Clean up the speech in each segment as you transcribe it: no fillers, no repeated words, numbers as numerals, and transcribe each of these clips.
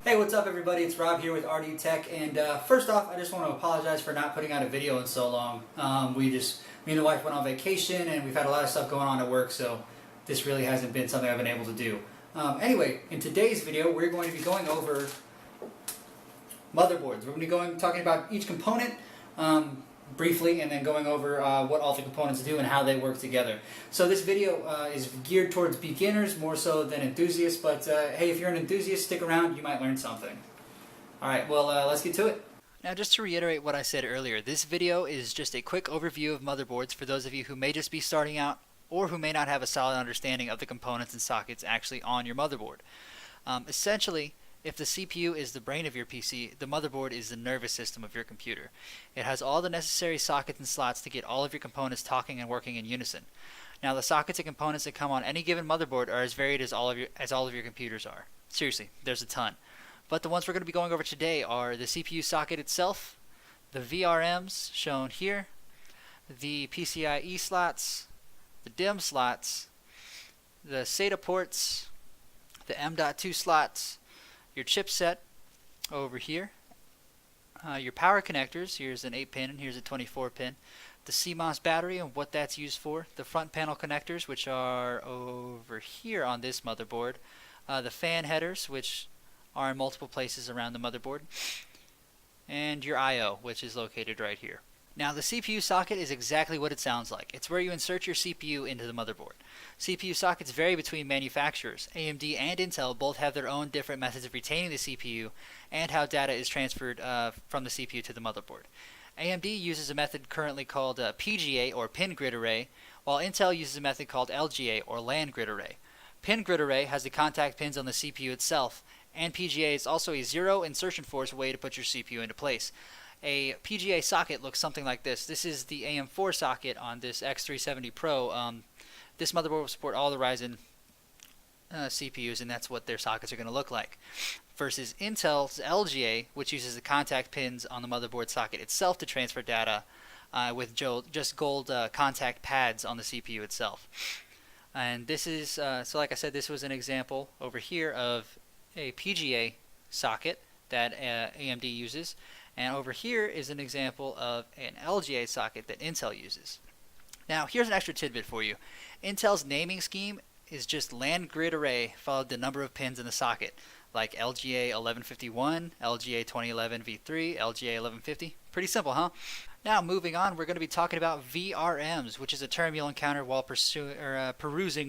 Hey, what's up everybody? It's Rob here with RD Tech, and first off, I just want to apologize for not putting out a video in so long. Me and the wife went on vacation, and we've had a lot of stuff going on at work, so this really hasn't been something I've been able to do. Anyway, in today's video, we're going to be going over motherboards. We're going to be talking about each component briefly, and then going over what all the components do and how they work together. So this video is geared towards beginners more so than enthusiasts, but hey, if you're an enthusiast, stick around, you might learn something. Alright, well, let's get to it. Now, just to reiterate what I said earlier, this video is just a quick overview of motherboards for those of you who may just be starting out or who may not have a solid understanding of the components and sockets actually on your motherboard. Essentially, if the CPU is the brain of your PC, the motherboard is the nervous system of your computer. It has all the necessary sockets and slots to get all of your components talking and working in unison. Now, the sockets and components that come on any given motherboard are as varied as all of your computers are. Seriously, there's a ton. But the ones we're going to be going over today are the CPU socket itself, the VRMs shown here, the PCI-E slots, the Dimm slots, the SATA ports, the M.2 slots, your chipset over here, your power connectors, here's an 8-pin and here's a 24-pin, the CMOS battery and what that's used for, the front panel connectors, which are over here on this motherboard, the fan headers, which are in multiple places around the motherboard, and your I/O, which is located right here. Now, the CPU socket is exactly what it sounds like. It's where you insert your CPU into the motherboard. CPU sockets vary between manufacturers. AMD and Intel both have their own different methods of retaining the CPU and how data is transferred from the CPU to the motherboard. AMD uses a method currently called PGA or pin grid array, while Intel uses a method called LGA or land grid array. Pin grid array has the contact pins on the CPU itself, and PGA is also a zero insertion force way to put your CPU into place. A PGA socket looks something like this. This is the AM4 socket on this X370 Pro. This motherboard will support all the Ryzen CPUs, and that's what their sockets are going to look like. Versus Intel's LGA, which uses the contact pins on the motherboard socket itself to transfer data with just gold contact pads on the CPU itself. And this is, so like I said, this was an example over here of a PGA socket that AMD uses. And over here is an example of an LGA socket that Intel uses. Now, here's an extra tidbit for you. Intel's naming scheme is just land grid array followed the number of pins in the socket, like LGA 1151, LGA 2011 V3, LGA 1150. Pretty simple, huh? Now, moving on, we're going to be talking about VRMs, which is a term you'll encounter while perusing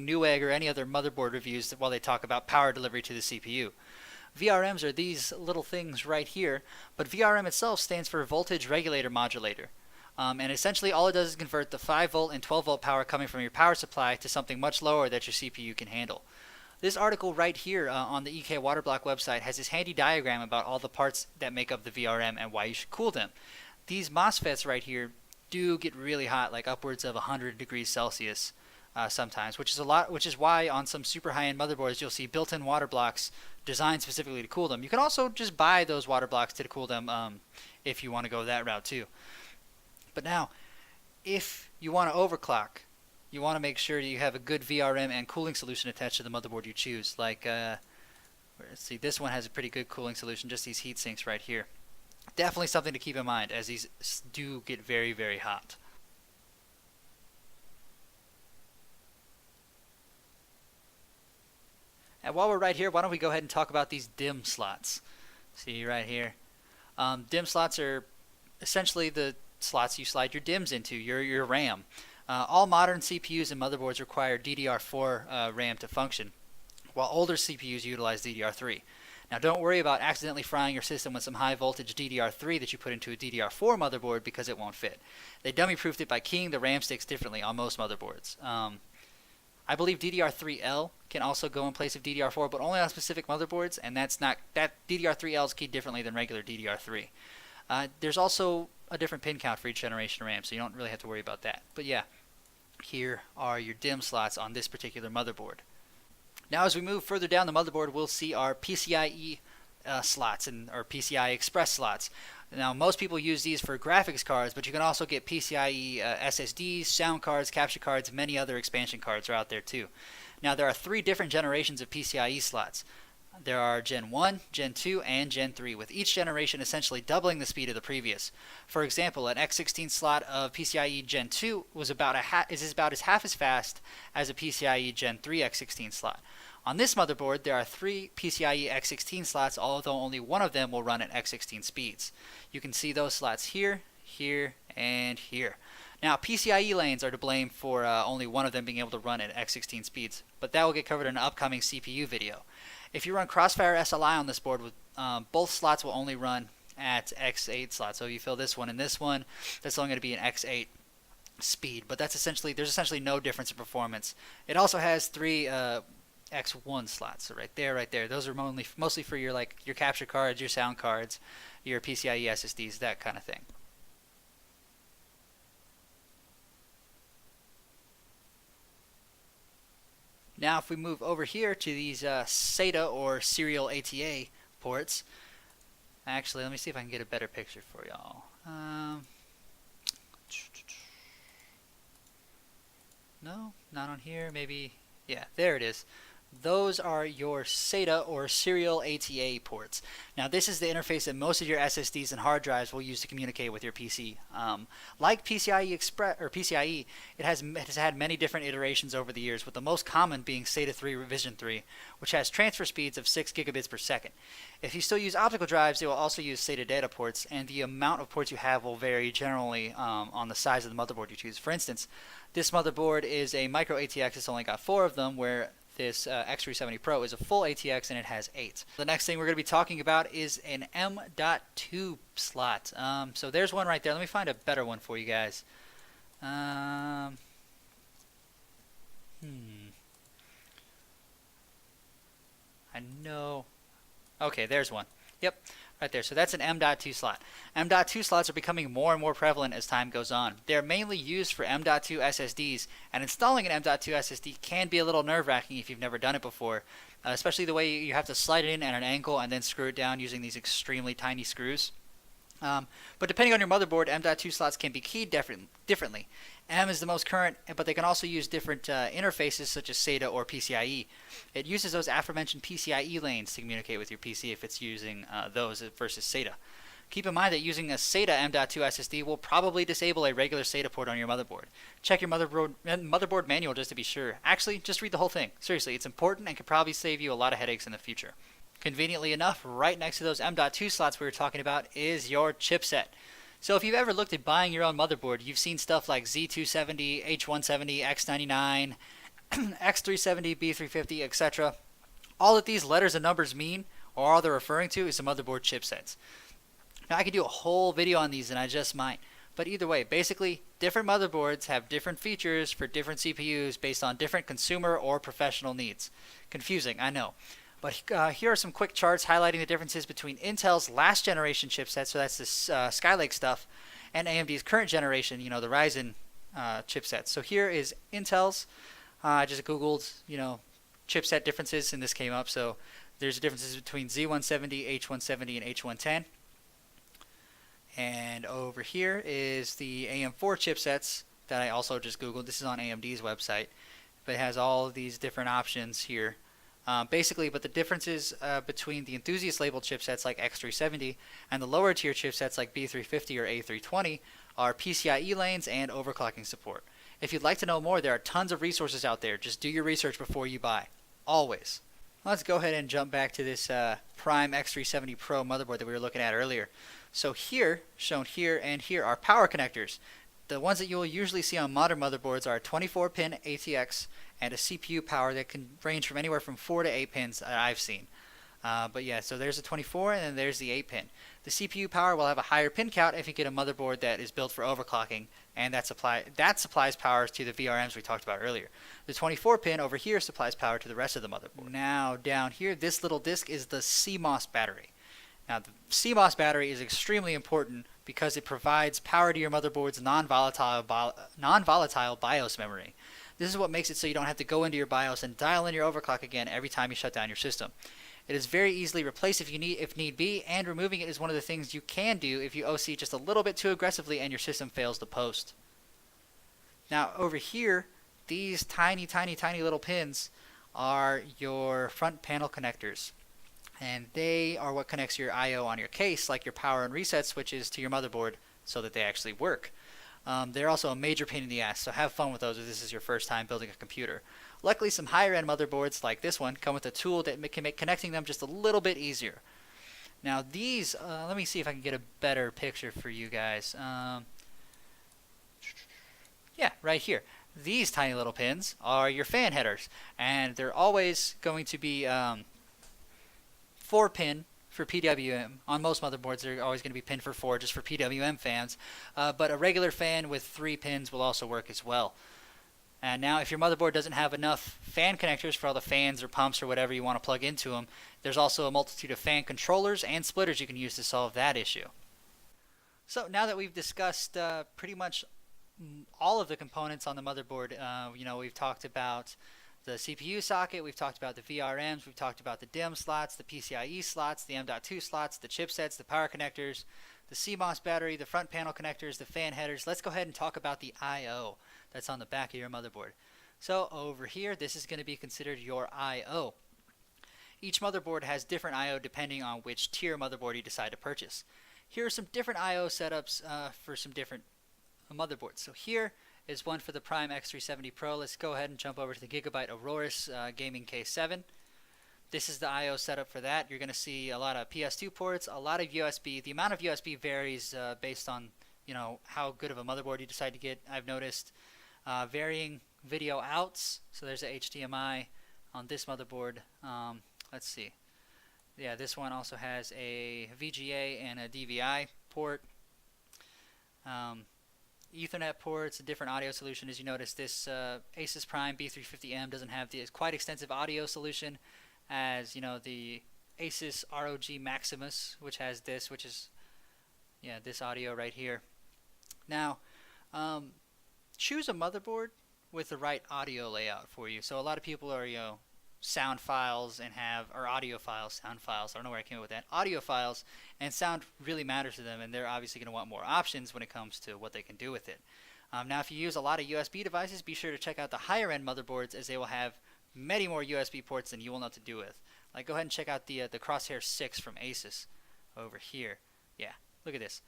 Newegg or any other motherboard reviews while they talk about power delivery to the CPU. VRMs are these little things right here, but VRM itself stands for Voltage Regulator Modulator. And essentially all it does is convert the 5-volt and 12-volt power coming from your power supply to something much lower that your CPU can handle. This article right here on the EK Waterblock website has this handy diagram about all the parts that make up the VRM and why you should cool them. These MOSFETs right here do get really hot, like upwards of 100 degrees Celsius sometimes, which is why on some super high-end motherboards you'll see built-in water blocks designed specifically to cool them. You can also just buy those water blocks to cool them if you want to go that route too. But now, if you want to overclock, you want to make sure that you have a good VRM and cooling solution attached to the motherboard you choose. Like, let's see, this one has a pretty good cooling solution, just these heat sinks right here. Definitely something to keep in mind, as these do get very, very hot. And while we're right here, why don't we go ahead and talk about these Dimm slots. See right here. Dimm slots are essentially the slots you slide your DIMMs into, your RAM. All modern CPUs and motherboards require DDR4 RAM to function, while older CPUs utilize DDR3. Now, don't worry about accidentally frying your system with some high voltage DDR3 that you put into a DDR4 motherboard because it won't fit. They dummy-proofed it by keying the RAM sticks differently on most motherboards. I believe DDR3L can also go in place of DDR4, but only on specific motherboards, and that DDR3L is keyed differently than regular DDR3. There's also a different pin count for each generation of RAM, so you don't really have to worry about that. But yeah, here are your Dimm slots on this particular motherboard. Now, as we move further down the motherboard, we'll see our PCIe slots or PCI Express slots. Now, most people use these for graphics cards, but you can also get PCIe SSDs, sound cards, capture cards, many other expansion cards are out there too. Now, there are 3 different generations of PCIe slots. There are Gen 1, Gen 2, and Gen 3, with each generation essentially doubling the speed of the previous. For example, an X16 slot of PCIe Gen 2 is about as half as fast as a PCIe Gen 3 X16 slot. On this motherboard, there are 3 PCIe X16 slots, although only one of them will run at X16 speeds. You can see those slots here, here, and here. Now, PCIe lanes are to blame for only one of them being able to run at X16 speeds, but that will get covered in an upcoming CPU video. If you run Crossfire SLI on this board, with both slots will only run at X8 slots. So if you fill this one and this one, that's only going to be an X8 speed. But there's essentially no difference in performance. It also has 3 X1 slots, so right there. Those are mostly for your capture cards, your sound cards, your PCIe SSDs, that kind of thing. Now if we move over here to these SATA or serial ATA ports, actually let me see if I can get a better picture for y'all. No, not on here, maybe, yeah, there it is. Those are your SATA or serial ATA ports. Now this is the interface that most of your SSDs and hard drives will use to communicate with your PC. Like PCIe, it has had many different iterations over the years, with the most common being SATA 3 Revision 3, which has transfer speeds of 6 gigabits per second. If you still use optical drives, they will also use SATA data ports, and the amount of ports you have will vary generally on the size of the motherboard you choose. For instance, this motherboard is a micro ATX. It's only got 4 of them, where this X370 Pro is a full ATX and it has 8. The next thing we're going to be talking about is an M.2 slot. So there's one right there. Let me find a better one for you guys. I know. Okay, there's one. Yep, right there. So that's an M.2 slot. M.2 slots are becoming more and more prevalent as time goes on. They're mainly used for M.2 SSDs, and installing an M.2 SSD can be a little nerve-wracking if you've never done it before, especially the way you have to slide it in at an angle and then screw it down using these extremely tiny screws. But depending on your motherboard, M.2 slots can be keyed differently. M is the most current, but they can also use different interfaces such as SATA or PCIe. It uses those aforementioned PCIe lanes to communicate with your PC if it's using those versus SATA. Keep in mind that using a SATA M.2 SSD will probably disable a regular SATA port on your motherboard. Check your motherboard manual just to be sure. Actually, just read the whole thing. Seriously, it's important and could probably save you a lot of headaches in the future. Conveniently enough, right next to those M.2 slots we were talking about is your chipset. So if you've ever looked at buying your own motherboard, you've seen stuff like Z270, H170, X99, X370, B350, etc. All that these letters and numbers mean, or all they're referring to, is the motherboard chipsets. Now I could do a whole video on these, and I just might. But either way, basically, different motherboards have different features for different CPUs based on different consumer or professional needs. Confusing, I know. But here are some quick charts highlighting the differences between Intel's last generation chipset, so that's this Skylake stuff, and AMD's current generation, the Ryzen chipsets. So here is Intel's. I just Googled, chipset differences, and this came up. So there's differences between Z170, H170, and H110. And over here is the AM4 chipsets that I also just Googled. This is on AMD's website, but it has all of these different options here. Basically, but the differences between the enthusiast labeled chipsets like X370 and the lower tier chipsets like B350 or A320 are PCIe lanes and overclocking support. If you'd like to know more, there are tons of resources out there. Just do your research before you buy. Always. Let's go ahead and jump back to this Prime X370 Pro motherboard that we were looking at earlier. So here, shown here and here, are power connectors. The ones that you'll usually see on modern motherboards are a 24-pin ATX and a CPU power that can range from anywhere from 4 to 8 pins that I've seen. But yeah, so there's a 24 and then there's the 8 pin. The CPU power will have a higher pin count if you get a motherboard that is built for overclocking, and that supplies power to the VRMs we talked about earlier. The 24 pin over here supplies power to the rest of the motherboard. Now down here, this little disc is the CMOS battery. Now the CMOS battery is extremely important because it provides power to your motherboard's non-volatile BIOS memory. This is what makes it so you don't have to go into your BIOS and dial in your overclock again every time you shut down your system. It is very easily replaced if need be, and removing it is one of the things you can do if you OC just a little bit too aggressively and your system fails to post. Now over here, these tiny little pins are your front panel connectors. and they are what connects your I/O on your case, like your power and reset switches, to your motherboard so that they actually work. They're also a major pain in the ass, so have fun with those if this is your first time building a computer. Luckily, some higher end motherboards like this one come with a tool that can make connecting them just a little bit easier. Now these, let me see if I can get a better picture for you guys. Yeah, right here. These tiny little pins are your fan headers, and they're always going to be 4-pin for PWM. On most motherboards, they're always going to be pinned for 4, just for PWM fans. But a regular fan with 3 pins will also work as well. And now, if your motherboard doesn't have enough fan connectors for all the fans or pumps or whatever you want to plug into them, there's also a multitude of fan controllers and splitters you can use to solve that issue. So now that we've discussed pretty much all of the components on the motherboard, we've talked about the CPU socket, we've talked about the VRMs, we've talked about the Dimm slots, the PCI-E slots, the M.2 slots, the chipsets, the power connectors, the CMOS battery, the front panel connectors, the fan headers. Let's go ahead and talk about the I/O that's on the back of your motherboard. So over here, this is going to be considered your I/O. Each motherboard has different I/O depending on which tier motherboard you decide to purchase. Here are some different I/O setups for some different motherboards. So here is one for the Prime X370 Pro. Let's go ahead and jump over to the Gigabyte Aorus Gaming K7. This is the I/O setup for that. You're going to see a lot of PS2 ports, a lot of USB. The amount of USB varies based on how good of a motherboard you decide to get. I've noticed varying video outs. So there's a HDMI on this motherboard. Let's see. Yeah, this one also has a VGA and a DVI port. Ethernet ports, a different audio solution. As you notice, this Asus Prime B350M doesn't have the quite extensive audio solution as the Asus ROG Maximus, which has this, which is this audio right here. Now, choose a motherboard with the right audio layout for you. So a lot of people are sound files and or audio files, sound files. I don't know where I came up with that. Audio files, and sound really matters to them, and they're obviously going to want more options when it comes to what they can do with it. Now, if you use a lot of USB devices, be sure to check out the higher end motherboards, as they will have many more USB ports than you will know what to do with. Like, go ahead and check out the Crosshair 6 from Asus over here. Yeah, look at this.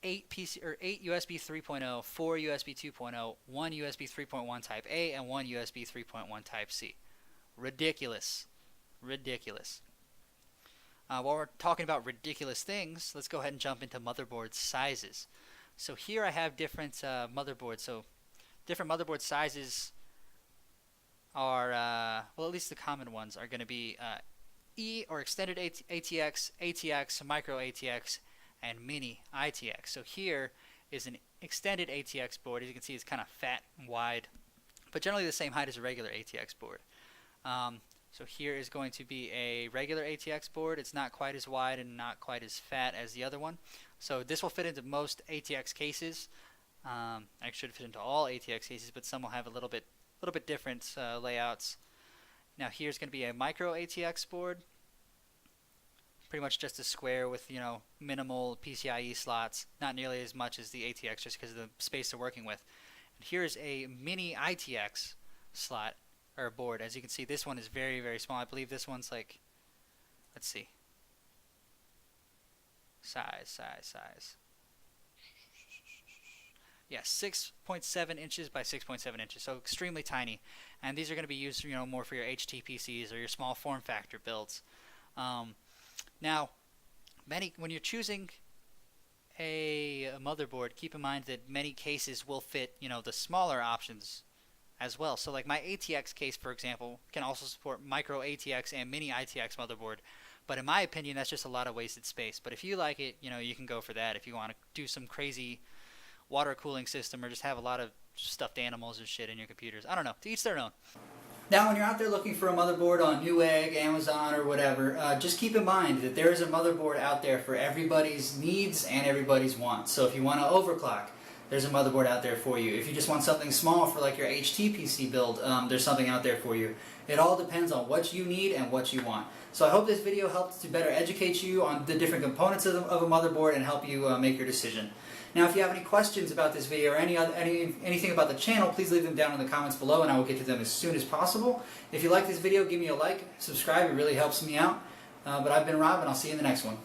8 USB 3.0, 4 USB 2.0, 1 USB 3.1 Type A, and 1 USB 3.1 Type C. Ridiculous. Ridiculous. While we're talking about ridiculous things, let's go ahead and jump into motherboard sizes. So here I have different motherboards. So different motherboard sizes are, well, at least the common ones are going to be E or extended ATX, ATX, micro ATX, and mini ITX. So here is an extended ATX board. As you can see, it's kind of fat and wide, but generally the same height as a regular ATX board. So here is going to be a regular ATX board. It's not quite as wide and not quite as fat as the other one. So this will fit into most ATX cases. Actually, should fit into all ATX cases, but some will have a little bit different layouts. Now here's going to be a micro ATX board. Pretty much just a square with minimal PCI-E slots, not nearly as much as the ATX, just because of the space they're working with. And here's a mini ITX slot or board. As you can see, this one is very, very small. I believe this one's like, let's see, size. Yeah, 6.7 inches by 6.7 inches, so extremely tiny. And these are going to be used, more for your HTPCs or your small form factor builds. Now, when you're choosing a motherboard, keep in mind that many cases will fit, the smaller options as well. So like my ATX case, for example, can also support micro ATX and mini ITX motherboard. But in my opinion, that's just a lot of wasted space. But if you like it, you can go for that. If you want to do some crazy water cooling system or just have a lot of stuffed animals and shit in your computers, I don't know. To each their own. Now, when you're out there looking for a motherboard on Newegg, Amazon, or whatever, just keep in mind that there is a motherboard out there for everybody's needs and everybody's wants. So if you want to overclock, there's a motherboard out there for you. If you just want something small for like your HTPC build, there's something out there for you. It all depends on what you need and what you want. So I hope this video helped to better educate you on the different components of a motherboard and help you make your decision. Now, if you have any questions about this video or anything about the channel, please leave them down in the comments below and I will get to them as soon as possible. If you like this video, give me a like, subscribe, it really helps me out. But I've been Rob, and I'll see you in the next one.